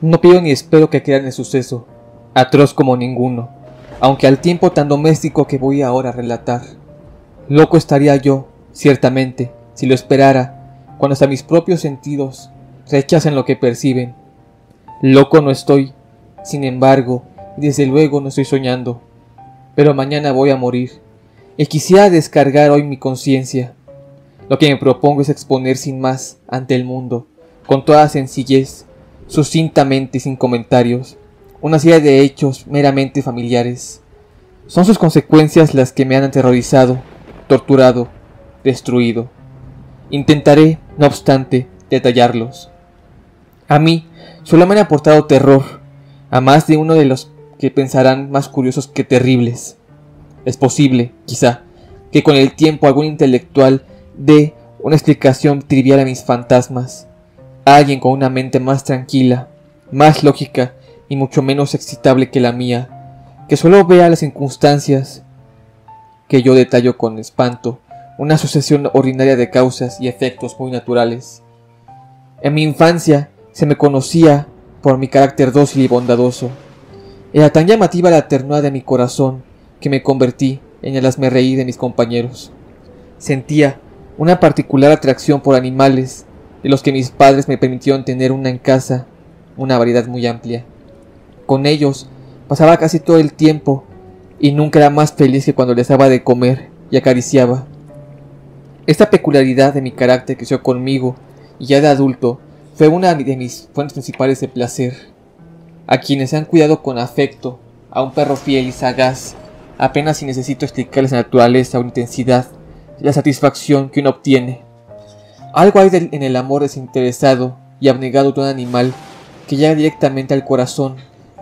No pido ni espero que crean el suceso, atroz como ninguno, aunque al tiempo tan doméstico que voy ahora a relatar. Loco estaría yo, ciertamente, si lo esperara, cuando hasta mis propios sentidos rechazan lo que perciben. Loco no estoy, sin embargo, y desde luego no estoy soñando, pero mañana voy a morir, y quisiera descargar hoy mi conciencia. Lo que me propongo es exponer sin más ante el mundo, con toda sencillez, sucintamente y sin comentarios, una serie de hechos meramente familiares. Son sus consecuencias las que me han aterrorizado, torturado, destruido. Intentaré, no obstante, detallarlos. A mí solo me han aportado terror, a más de uno de los que pensarán más curiosos que terribles. Es posible, quizá, que con el tiempo algún intelectual dé una explicación trivial a mis fantasmas. Alguien con una mente más tranquila, más lógica y mucho menos excitable que la mía, que solo vea las circunstancias que yo detallo con espanto, una sucesión ordinaria de causas y efectos muy naturales. En mi infancia se me conocía por mi carácter dócil y bondadoso. Era tan llamativa la ternura de mi corazón que me convertí en el hazmerreír de mis compañeros. Sentía una particular atracción por animales, de los que mis padres me permitieron tener una en casa, una variedad muy amplia. Con ellos pasaba casi todo el tiempo y nunca era más feliz que cuando les daba de comer y acariciaba. Esta peculiaridad de mi carácter creció conmigo y ya de adulto fue una de mis fuentes principales de placer. A quienes han cuidado con afecto, a un perro fiel y sagaz, apenas si necesito explicarles la naturaleza o intensidad de la satisfacción que uno obtiene. Algo hay en el amor desinteresado y abnegado de un animal que llega directamente al corazón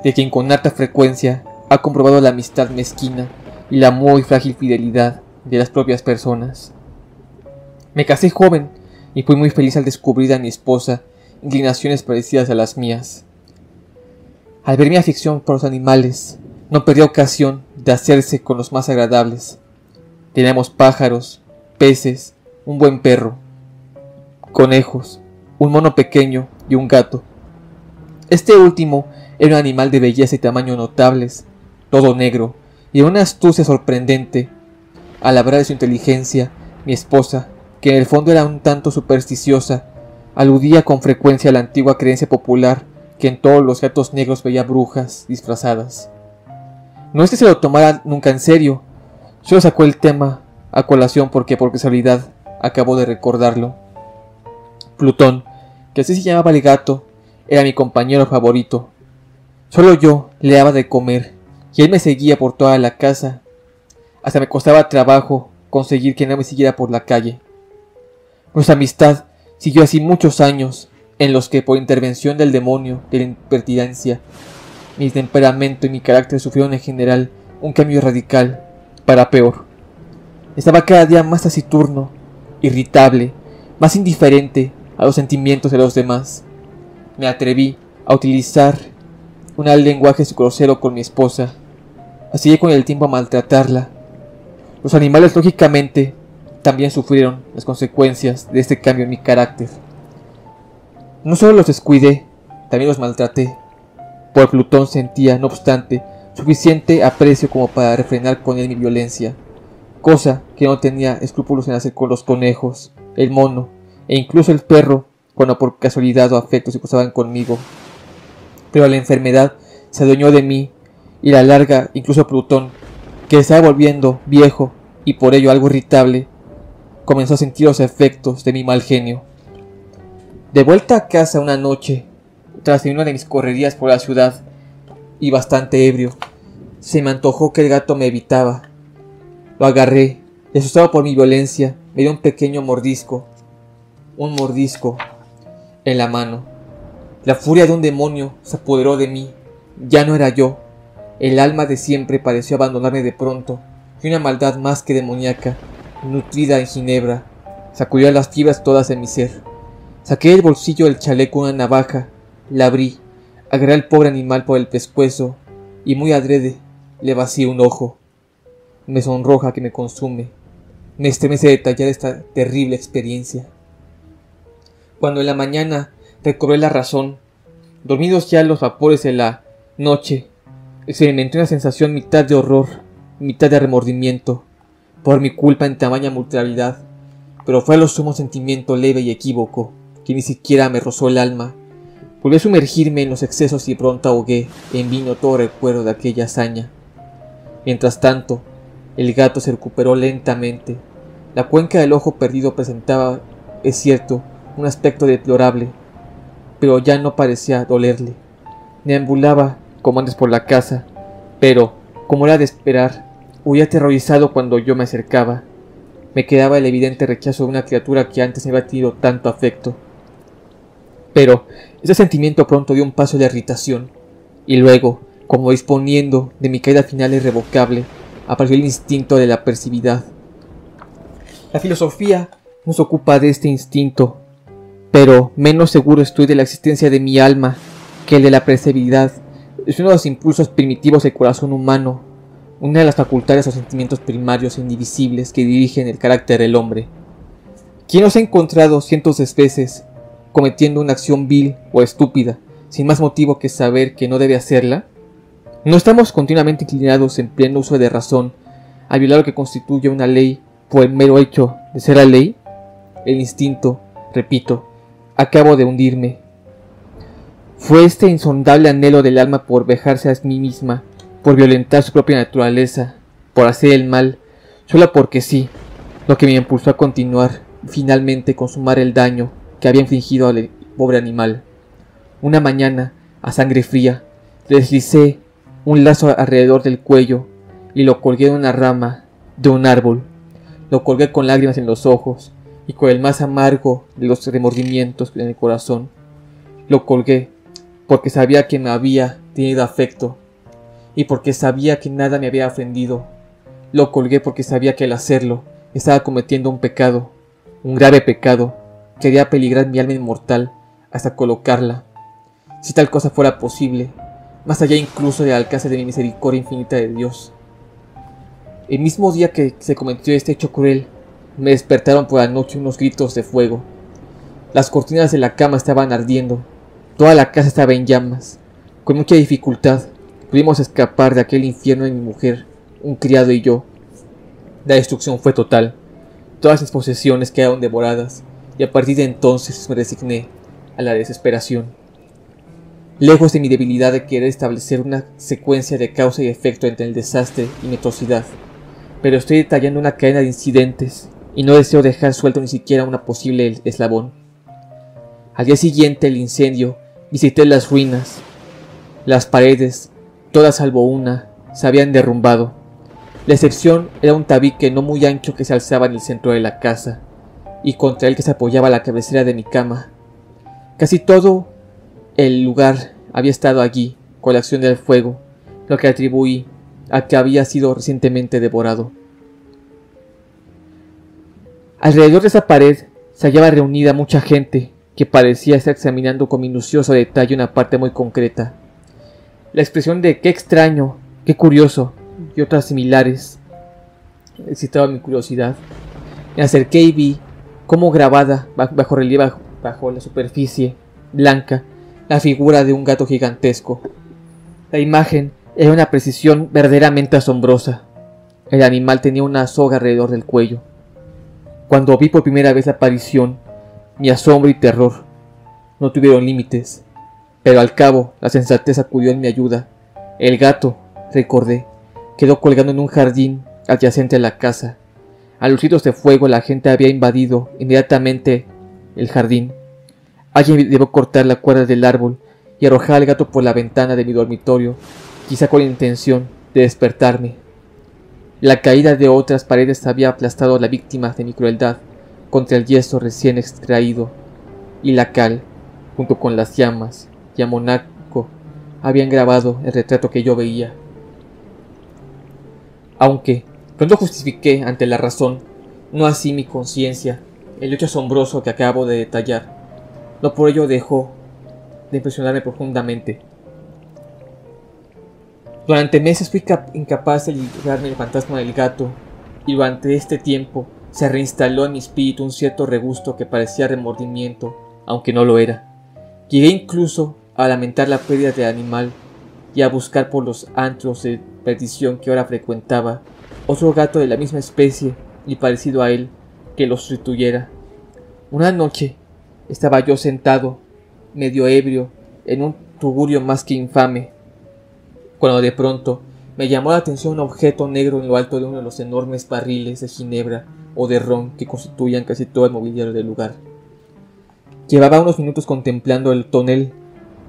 de quien con alta frecuencia ha comprobado la amistad mezquina y la muy frágil fidelidad de las propias personas. Me casé joven y fui muy feliz al descubrir a mi esposa inclinaciones parecidas a las mías. Al ver mi afición por los animales, no perdió ocasión de hacerse con los más agradables. Teníamos pájaros, peces, un buen perro, conejos, un mono pequeño y un gato. Este último era un animal de belleza y tamaño notables, todo negro y de una astucia sorprendente. Al hablar de su inteligencia, mi esposa, que en el fondo era un tanto supersticiosa, aludía con frecuencia a la antigua creencia popular que en todos los gatos negros veía brujas disfrazadas. No es que se lo tomara nunca en serio, solo sacó el tema a colación porque por casualidad acabó de recordarlo. Plutón, que así se llamaba el gato, era mi compañero favorito. Solo yo le daba de comer y él me seguía por toda la casa. Hasta me costaba trabajo conseguir que no me siguiera por la calle. Nuestra amistad siguió así muchos años, en los que por intervención del demonio de la impertinencia, mi temperamento y mi carácter sufrieron en general un cambio radical, para peor. Estaba cada día más taciturno, irritable, más indiferente a los sentimientos de los demás. Me atreví a utilizar un lenguaje grosero con mi esposa. Así que con el tiempo a maltratarla. Los animales, lógicamente, también sufrieron las consecuencias de este cambio en mi carácter. No solo los descuidé, también los maltraté. Por Plutón sentía, no obstante, suficiente aprecio como para refrenar con él mi violencia, cosa que no tenía escrúpulos en hacer con los conejos, el mono e incluso el perro, cuando por casualidad o afecto se cruzaban conmigo. Pero la enfermedad se adueñó de mí, y a la larga incluso Plutón, que estaba volviendo viejo y por ello algo irritable, comenzó a sentir los efectos de mi mal genio. De vuelta a casa una noche, tras una de mis correrías por la ciudad, y bastante ebrio, se me antojó que el gato me evitaba. Lo agarré, y asustado por mi violencia, me dio un pequeño mordisco. Un mordisco en la mano. La furia de un demonio se apoderó de mí. Ya no era yo. El alma de siempre pareció abandonarme de pronto, y una maldad más que demoníaca, nutrida en ginebra, sacudió las fibras todas de mi ser. Saqué del bolsillo del chaleco una navaja, la abrí, agarré al pobre animal por el pescuezo y muy adrede le vacié un ojo. Me sonroja que me consume, me estremece detallar esta terrible experiencia. Cuando en la mañana recobré la razón, Dormidos ya los vapores de la noche, experimenté una sensación mitad de horror, mitad de remordimiento, por mi culpa en tamaña mortalidad, pero fue a lo sumo sentimiento leve y equívoco, que ni siquiera me rozó el alma. Volví a sumergirme en los excesos y pronto ahogué en vino todo recuerdo de aquella hazaña. Mientras tanto, el gato se recuperó lentamente. La cuenca del ojo perdido presentaba, es cierto, un aspecto deplorable, pero ya no parecía dolerle. Deambulaba como antes por la casa, pero, como era de esperar, huía aterrorizado cuando yo me acercaba. Me quedaba el evidente rechazo de una criatura que antes me había tenido tanto afecto. Pero ese sentimiento pronto dio un paso de irritación, y luego, como disponiendo de mi caída final irrevocable, apareció el instinto de la apercividad. La filosofía nos ocupa de este instinto, pero menos seguro estoy de la existencia de mi alma que el de la apercibilidad. Es uno de los impulsos primitivos del corazón humano, una de las facultades o sentimientos primarios e indivisibles que dirigen el carácter del hombre. ¿Quién nos ha encontrado cientos de veces cometiendo una acción vil o estúpida, sin más motivo que saber que no debe hacerla? ¿No estamos continuamente inclinados en pleno uso de razón a violar lo que constituye una ley por el mero hecho de ser la ley? El instinto, repito, acabo de hundirme. Fue este insondable anhelo del alma por vejarse a sí misma, por violentar su propia naturaleza, por hacer el mal, solo porque sí, lo que me impulsó a continuar y finalmente consumar el daño que había infligido al pobre animal. Una mañana, a sangre fría, deslicé un lazo alrededor del cuello y lo colgué en una rama de un árbol. Lo colgué con lágrimas en los ojos y con el más amargo de los remordimientos en el corazón. Lo colgué porque sabía que me había tenido afecto y porque sabía que nada me había ofendido. Lo colgué porque sabía que al hacerlo estaba cometiendo un pecado, un grave pecado. Quería peligrar mi alma inmortal hasta colocarla, si tal cosa fuera posible, más allá incluso del alcance de mi misericordia infinita de Dios. El mismo día que se cometió este hecho cruel, me despertaron por la noche unos gritos de fuego. Las cortinas de la cama estaban ardiendo, toda la casa estaba en llamas. Con mucha dificultad pudimos escapar de aquel infierno de mi mujer, un criado y yo. La destrucción fue total, todas mis posesiones quedaron devoradas, y a partir de entonces me resigné a la desesperación. Lejos de mi debilidad de querer establecer una secuencia de causa y efecto entre el desastre y mi atrocidad, pero estoy detallando una cadena de incidentes y no deseo dejar suelto ni siquiera una posible eslabón. Al día siguiente del incendio visité las ruinas. Las paredes, todas salvo una, se habían derrumbado. La excepción era un tabique no muy ancho que se alzaba en el centro de la casa, y contra él que se apoyaba la cabecera de mi cama. Casi todo el lugar había estado allí con la acción del fuego, lo que atribuí a que había sido recientemente devorado. Alrededor de esa pared se hallaba reunida mucha gente que parecía estar examinando con minucioso detalle una parte muy concreta. La expresión de "qué extraño", "qué curioso" y otras similares excitaba mi curiosidad. Me acerqué y vi cómo grabada bajo relieve bajo la superficie blanca la figura de un gato gigantesco. La imagen era una precisión verdaderamente asombrosa. El animal tenía una soga alrededor del cuello. Cuando vi por primera vez la aparición, mi asombro y terror no tuvieron límites, pero al cabo la sensatez acudió en mi ayuda. El gato, recordé, quedó colgando en un jardín adyacente a la casa. A los gritos de fuego la gente había invadido inmediatamente el jardín. Alguien debió cortar la cuerda del árbol y arrojar al gato por la ventana de mi dormitorio, quizá con la intención de despertarme. La caída de otras paredes había aplastado a la víctima de mi crueldad contra el yeso recién extraído, y la cal, junto con las llamas y amoníaco, habían grabado el retrato que yo veía. Aunque pronto justifiqué ante la razón, no así mi conciencia, el hecho asombroso que acabo de detallar. No por ello dejó de impresionarme profundamente. Durante meses fui incapaz de librarme del fantasma del gato, y durante este tiempo se reinstaló en mi espíritu un cierto regusto que parecía remordimiento, aunque no lo era. Llegué incluso a lamentar la pérdida del animal y a buscar por los antros de perdición que ahora frecuentaba otro gato de la misma especie y parecido a él que lo sustituyera. Una noche estaba yo sentado, medio ebrio, en un tugurio más que infame, cuando de pronto me llamó la atención un objeto negro en lo alto de uno de los enormes barriles de ginebra o de ron que constituían casi todo el mobiliario del lugar. Llevaba unos minutos contemplando el tonel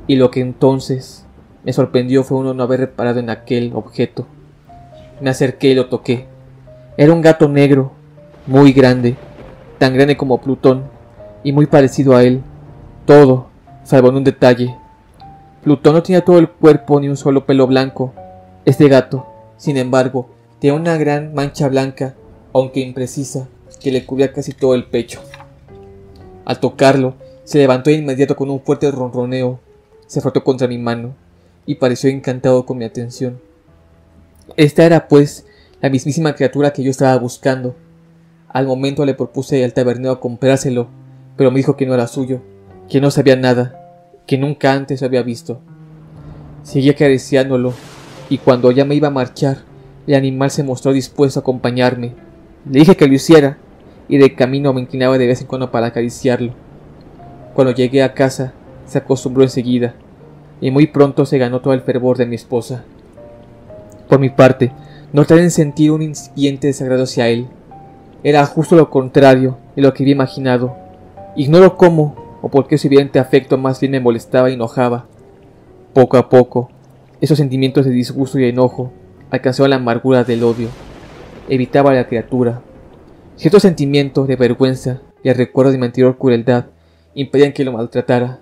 y lo que entonces me sorprendió fue uno no haber reparado en aquel objeto. Me acerqué y lo toqué. Era un gato negro, muy grande, tan grande como Plutón, y muy parecido a él, todo, salvo en un detalle. Plutón no tenía todo el cuerpo ni un solo pelo blanco. Este gato, sin embargo, tenía una gran mancha blanca, aunque imprecisa, que le cubría casi todo el pecho. Al tocarlo, se levantó de inmediato con un fuerte ronroneo, se frotó contra mi mano, y pareció encantado con mi atención. Esta era, pues, la mismísima criatura que yo estaba buscando. Al momento le propuse al tabernero comprárselo, pero me dijo que no era suyo, que no sabía nada, que nunca antes lo había visto. Seguí acariciándolo, y cuando ya me iba a marchar, el animal se mostró dispuesto a acompañarme. Le dije que lo hiciera, y de camino me inclinaba de vez en cuando para acariciarlo. Cuando llegué a casa, se acostumbró enseguida, y muy pronto se ganó todo el fervor de mi esposa. Por mi parte, no tardé en sentir un incipiente desagrado hacia él. Era justo lo contrario de lo que había imaginado. Ignoro cómo o por qué su evidente afecto más bien me molestaba y enojaba. Poco a poco, esos sentimientos de disgusto y enojo alcanzaron la amargura del odio. Evitaba a la criatura. Ciertos sentimientos de vergüenza y el recuerdo de mi anterior crueldad impedían que lo maltratara.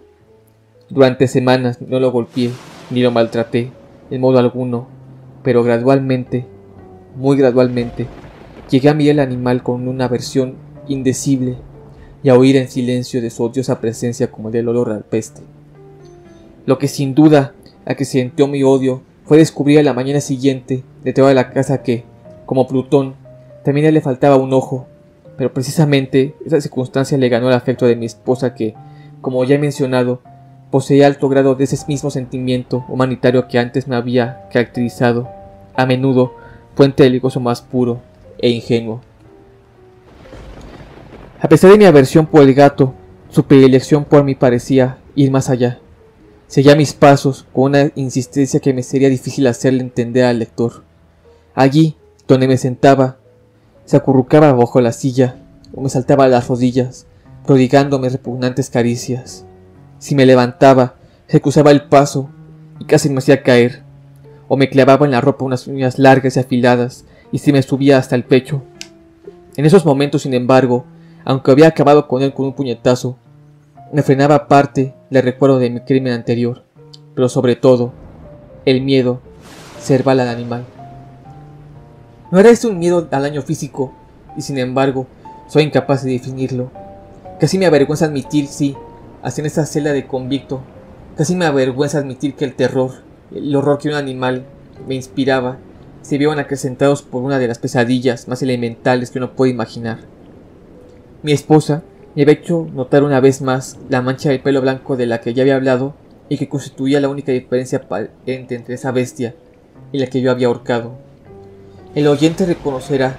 Durante semanas no lo golpeé ni lo maltraté en modo alguno, pero gradualmente, muy gradualmente, llegué a mirar el animal con una aversión indecible y a oír en silencio de su odiosa presencia como del olor al peste. Lo que sin duda acrecentó mi odio fue descubrir a la mañana siguiente detrás de la casa que, como Plutón, también le faltaba un ojo, pero precisamente esa circunstancia le ganó el afecto de mi esposa que, como ya he mencionado, poseía alto grado de ese mismo sentimiento humanitario que antes me había caracterizado, a menudo fuente del gozo más puro e ingenuo. A pesar de mi aversión por el gato, su predilección por mí parecía ir más allá. Seguía mis pasos con una insistencia que me sería difícil hacerle entender al lector. Allí, donde me sentaba, se acurrucaba bajo la silla o me saltaba a las rodillas, prodigándome repugnantes caricias. Si me levantaba, se cruzaba el paso y casi me hacía caer, o me clavaba en la ropa unas uñas largas y afiladas y se me subía hasta el pecho. En esos momentos, sin embargo, aunque había acabado con él con un puñetazo, me frenaba aparte el recuerdo de mi crimen anterior, pero sobre todo, el miedo cerval al animal. No era este un miedo al daño físico, y sin embargo, soy incapaz de definirlo. Casi me avergüenza admitir, sí, así en esta celda de convicto, casi me avergüenza admitir que el horror que un animal me inspiraba, se vieron acrecentados por una de las pesadillas más elementales que uno puede imaginar. Mi esposa me había hecho notar una vez más la mancha del pelo blanco de la que ya había hablado y que constituía la única diferencia aparente entre esa bestia y la que yo había ahorcado. El oyente reconocerá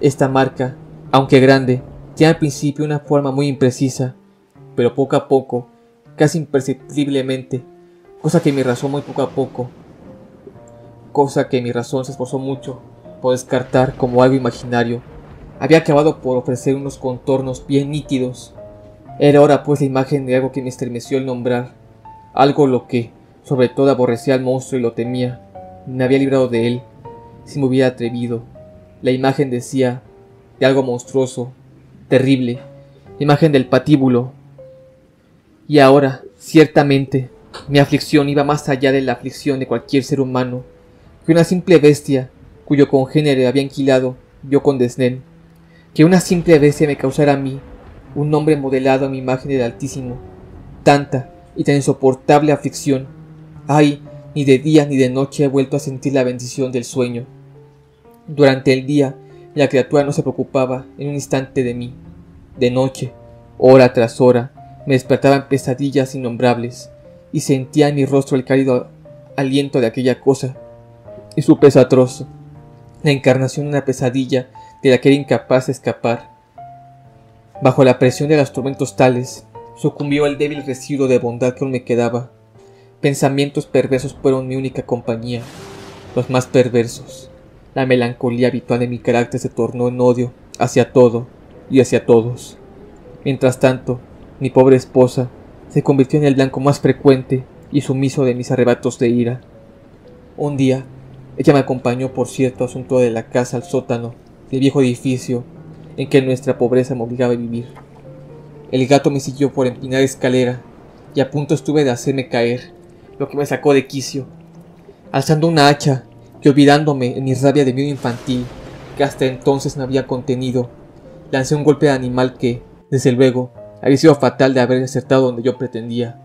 esta marca, aunque grande, tiene al principio una forma muy imprecisa, pero poco a poco, casi imperceptiblemente, cosa que mi razón se esforzó mucho por descartar como algo imaginario, había acabado por ofrecer unos contornos bien nítidos. Era ahora pues la imagen de algo que me estremeció el nombrar, algo lo que, sobre todo, aborrecía al monstruo y lo temía. Me había librado de él, si me hubiera atrevido. La imagen, decía, de algo monstruoso, terrible, la imagen del patíbulo. Y ahora, ciertamente, mi aflicción iba más allá de la aflicción de cualquier ser humano, que una simple bestia, cuyo congénere había aniquilado, vio con desdén. Que una simple bestia me causara a mí, un hombre modelado a mi imagen del Altísimo, tanta y tan insoportable aflicción. Ay, ni de día ni de noche he vuelto a sentir la bendición del sueño. Durante el día, la criatura no se preocupaba en un instante de mí. De noche, hora tras hora, me despertaba en pesadillas innombrables, y sentía en mi rostro el cálido aliento de aquella cosa, y su peso atroz, la encarnación de una pesadilla de la que era incapaz de escapar. Bajo la presión de los tormentos tales, sucumbió el débil residuo de bondad que aún me quedaba. Pensamientos perversos fueron mi única compañía, los más perversos. La melancolía habitual de mi carácter se tornó en odio hacia todo y hacia todos. Mientras tanto, mi pobre esposa se convirtió en el blanco más frecuente y sumiso de mis arrebatos de ira. Un día, ella me acompañó por cierto asunto de la casa al sótano del viejo edificio en que nuestra pobreza me obligaba a vivir. El gato me siguió por empinar escalera y a punto estuve de hacerme caer, lo que me sacó de quicio. Alzando una hacha y olvidándome en mi rabia de miedo infantil que hasta entonces no había contenido, lancé un golpe de animal que, desde luego, había sido fatal de haber acertado donde yo pretendía.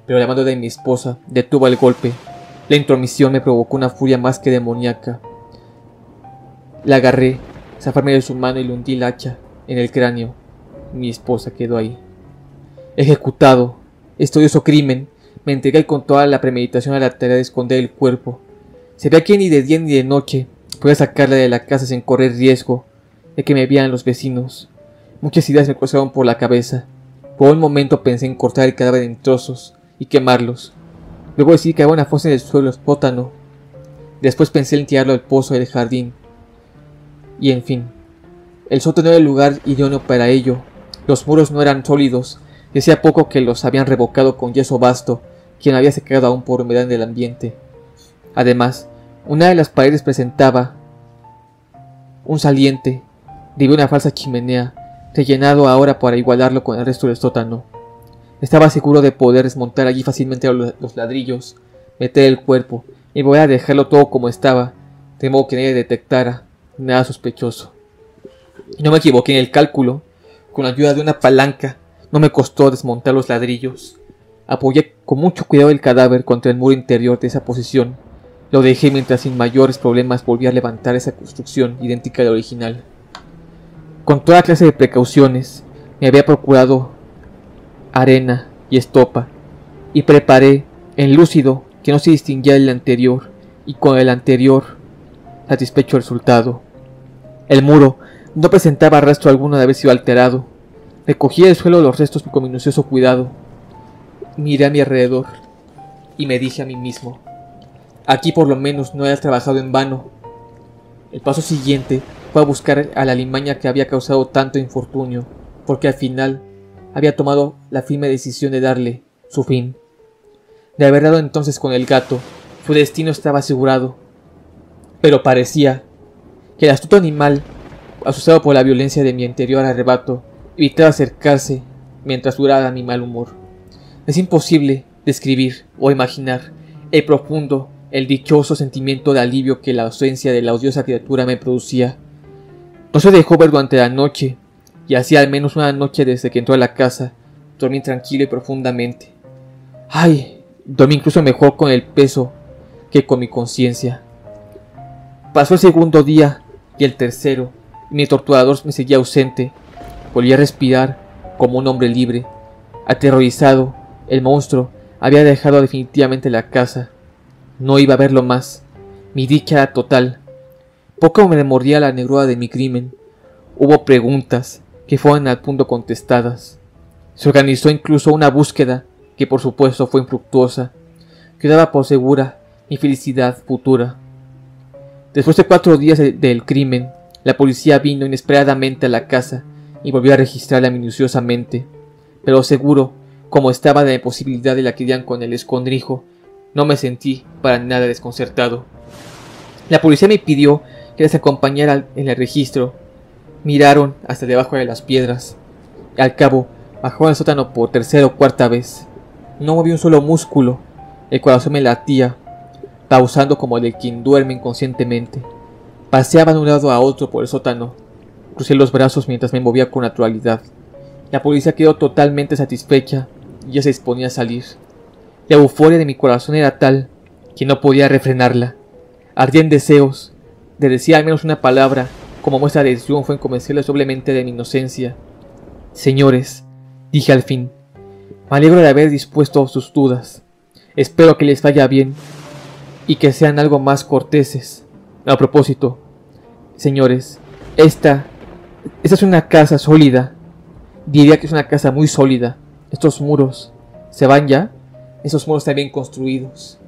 Pero la mano de mi esposa detuvo el golpe. La intromisión me provocó una furia más que demoníaca. La agarré, zafarme de su mano y le hundí el hacha en el cráneo. Mi esposa quedó ahí. Ejecutado este odioso crimen, me entregué con toda la premeditación a la tarea de esconder el cuerpo. Sabía que ni de día ni de noche podía sacarla de la casa sin correr riesgo de que me vieran los vecinos. Muchas ideas me cruzaron por la cabeza. Por un momento pensé en cortar el cadáver en trozos y quemarlos. Luego decidí que había una fosa en el suelo sótano. Después pensé en tirarlo al pozo del jardín. Y en fin, el sótano era el lugar idóneo para ello. Los muros no eran sólidos, y hacía poco que los habían revocado con yeso vasto, quien había secado aún por humedad en el ambiente. Además, una de las paredes presentaba un saliente de una falsa chimenea, rellenado ahora para igualarlo con el resto del sótano. Estaba seguro de poder desmontar allí fácilmente los ladrillos, meter el cuerpo y volver a dejarlo todo como estaba, de modo que nadie detectara nada sospechoso. Y no me equivoqué en el cálculo. Con la ayuda de una palanca no me costó desmontar los ladrillos. Apoyé con mucho cuidado el cadáver contra el muro interior de esa posición. Lo dejé mientras sin mayores problemas volví a levantar esa construcción idéntica a la original. Con toda clase de precauciones me había procurado arena y estopa, y preparé el lúcido que no se distinguía del anterior, y con el anterior satisfecho el resultado. El muro no presentaba rastro alguno de haber sido alterado. Recogí del suelo los restos con minucioso cuidado. Miré a mi alrededor y me dije a mí mismo: aquí por lo menos no hayas trabajado en vano. El paso siguiente fue a buscar a la alimaña que había causado tanto infortunio, porque al final había tomado la firme decisión de darle su fin. De haber dado entonces con el gato, su destino estaba asegurado. Pero parecía que el astuto animal, asustado por la violencia de mi anterior arrebato, evitaba acercarse mientras durara mi mal humor. Es imposible describir o imaginar el profundo, el dichoso sentimiento de alivio que la ausencia de la odiosa criatura me producía. No se dejó ver durante la noche, y hacía al menos una noche desde que entró a la casa. Dormí tranquilo y profundamente. ¡Ay! Dormí incluso mejor con el peso que con mi conciencia. Pasó el segundo día y el tercero, y mi torturador me seguía ausente. Volví a respirar como un hombre libre. Aterrorizado, el monstruo había dejado definitivamente la casa. No iba a verlo más. Mi dicha era total. Poco me demordía la negrura de mi crimen. Hubo preguntas que fueron al punto contestadas. Se organizó incluso una búsqueda que por supuesto fue infructuosa, que daba por segura mi felicidad futura. Después de 4 días del crimen, la policía vino inesperadamente a la casa y volvió a registrarla minuciosamente, pero seguro, como estaba de la posibilidad de la que dieran con el escondrijo, no me sentí para nada desconcertado. La policía me pidió que les acompañara en el registro. Miraron hasta debajo de las piedras. Al cabo, bajó al sótano por tercera o cuarta vez. No moví un solo músculo. El corazón me latía, pausando como el de quien duerme inconscientemente. Paseaba de un lado a otro por el sótano. Crucé los brazos mientras me movía con naturalidad. La policía quedó totalmente satisfecha y ya se disponía a salir. La euforia de mi corazón era tal que no podía refrenarla. Ardía en deseos de decir al menos una palabra como muestra de triunfo en convencerles doblemente de mi inocencia. Señores, dije al fin, me alegro de haber dispuesto sus dudas. Espero que les vaya bien y que sean algo más corteses. A propósito, señores, esta es una casa sólida. Diría que es una casa muy sólida. Estos muros se van ya. Esos muros están bien construidos.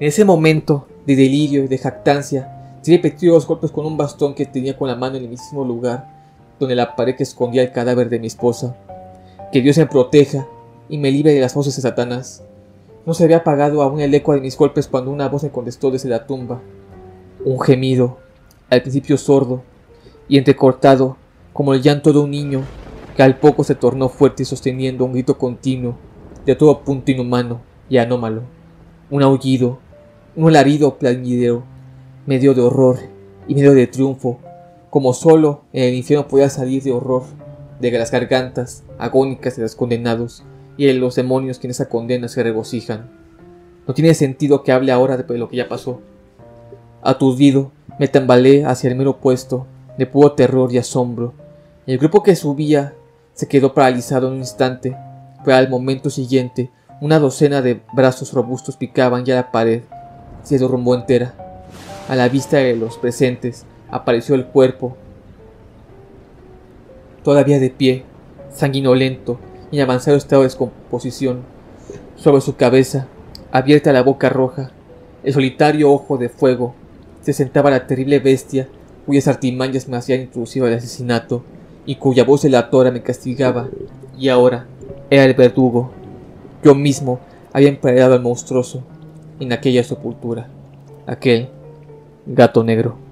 En ese momento de delirio y de jactancia, tiré repetidos golpes con un bastón que tenía con la mano en el mismo lugar donde la pared que escondía el cadáver de mi esposa. Que Dios me proteja y me libre de las voces de Satanás. No se había apagado aún el eco de mis golpes cuando una voz me contestó desde la tumba. Un gemido, al principio sordo y entrecortado como el llanto de un niño, que al poco se tornó fuerte y sosteniendo un grito continuo, de todo punto inhumano y anómalo. Un aullido, un alarido plañidero, medio de horror y medio de triunfo, como solo en el infierno podía salir de horror, de las gargantas agónicas de los condenados y de los demonios que en esa condena se regocijan. No tiene sentido que hable ahora de lo que ya pasó. Aturdido, me tambaleé hacia el mero opuesto, de puro terror y asombro. El grupo que subía se quedó paralizado en un instante, pero al momento siguiente, una docena de brazos robustos picaban ya la pared, se derrumbó entera. A la vista de los presentes, apareció el cuerpo, todavía de pie, sanguinolento y en avanzado estado de descomposición. Sobre su cabeza, abierta la boca roja, el solitario ojo de fuego, se sentaba la terrible bestia cuyas artimañas me hacían introducido al asesinato y cuya voz delatora me castigaba, y ahora era el verdugo. Yo mismo había emparedado al monstruoso en aquella sepultura, aquel gato negro.